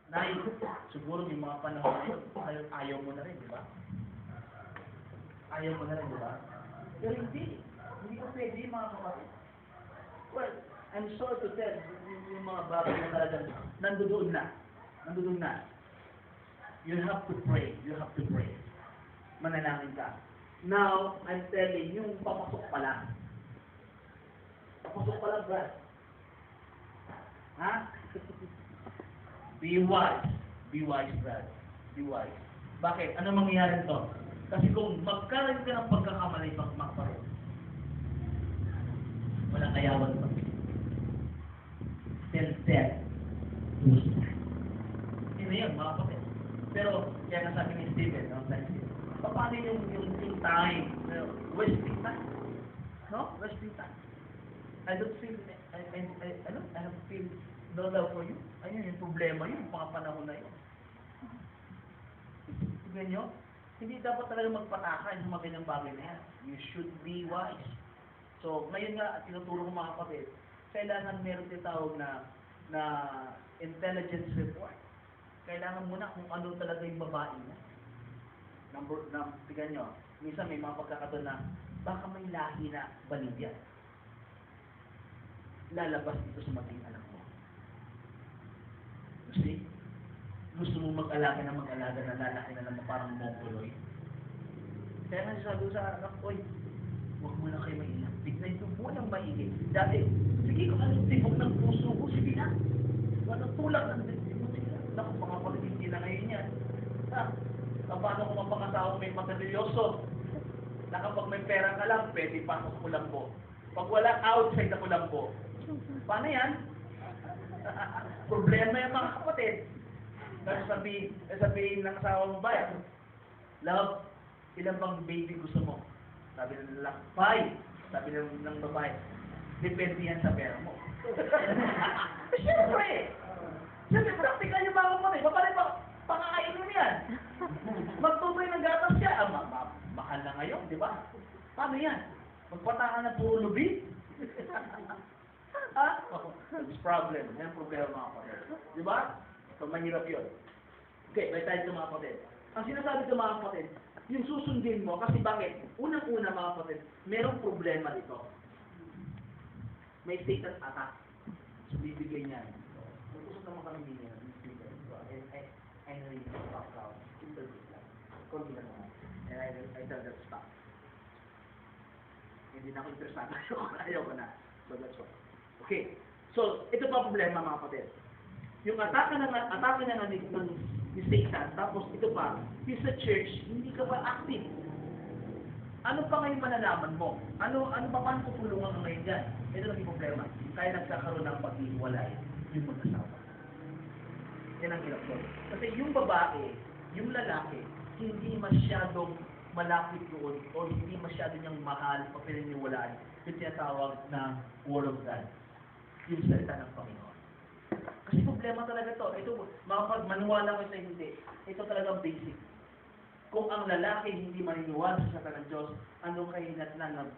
Dahil siguro may mga panahon na yun, ayaw mo na rin, di ba? Ayaw mo na rin, di ba? Pero hindi ko pwede mga kapatid. Well, I'm sorry to tell, yung mga bagay na talagang nandoon na. You have to pray, manalangin ka. Now, I'm telling, yung papasok pa lang, Brad. Ha? Be wise, Brad. Be wise. Bakit? Ano mangyayari to? Kasi kung magkaroon ka ng pagkakamali, magpaparoon. Walang ayawan pa. Then death. Yun na yun, mga kapatid. Pero, kaya nasabi ni Stephen, no? Paano yung time? Wasting time. No? Wasting time. I don't feel, I don't feel no love for you. Ayun yung problema yun, yung mga panahon na yun. Tignan nyo, hindi dapat talaga magpataka sa mga ganyang bagay na yan. You should be wise. So, ngayon nga, tinuturo ko mga kapatid, kailangan meron tinatawag na intelligence report. Kailangan muna kung ano talaga yung babae niya. Tignan nyo, minsan may mga pagkakataon na baka may lahi na baligyan. Lalabas dito sa maging anak mo. See? Gusto mo mag-alaga na lalaki na naman parang mongoloid. Kaya nga sabi ko sa anak ko, huwag mo na kayo maingat. Tignan ito po ng maigit. Dati, sige kung anong tibok ng puso ko, sige na. Anong tulak ng tibok mo, sige na. Naku, mga pag-ibig na ngayon yan. Paano kung mapakasawa may matalyoso? Na kapag may pera ka lang, pwede pasok sa kulambo. Pag wala, outside na kulambo. Paano yan? Problema yung mga kapatid. Kasi sabihin ng asawa mo ba, love, ilan bang baby gusto mo? Sabi ng lalaki, 5. Sabi ng babae, depende yan sa pera mo. Siyempre, practical yung mga kapatid. Paano ba pakakainin mo yan? Magtutoy ng gatas siya. Mahal na ngayon, di ba? Paano yan? Magpatakan na puro lubi? That's problem. Yan problema mga kapatid. Di ba? So, mahirap yun. Okay, balik tayo sa mga kapatid. Ang sinasabi sa mga kapatid, yung susundin mo, kasi bakit? Unang-una mga kapatid, merong problema dito. May Satan attack. So, bibigay niya. Kung gusto naman kami niya, bibigay. So, I know you can stop out. Simple lang. Konti lang naman. And I tell that stop. Hindi na ako interesado. Ayaw ko na. So, that's why. Okay. So, ito pa problema mga kapatid. Yung atake niya ni Satan, tapos ito pa, sa church, hindi ka pa active. Ano pa ngayon malalaman mo? Ano pa paano tutulungan ka ngayon dyan? Ito lang yung problema. Kaya nagkakaroon ng pag-iwalay yung mag-asawa. Yan ang hirap doon. Kasi yung babae, yung lalaki, hindi masyadong malapit doon o hindi masyado niyang mahal o pininiwalaan yung tinatawag na Word of God. Yung salita ng Panginoon. Kasi problema talaga to. Ito, maniwala ko sa hindi. Ito talagang basic. Kung ang lalaki hindi maniniwala sa salita ng Diyos, anong kahinatnan ng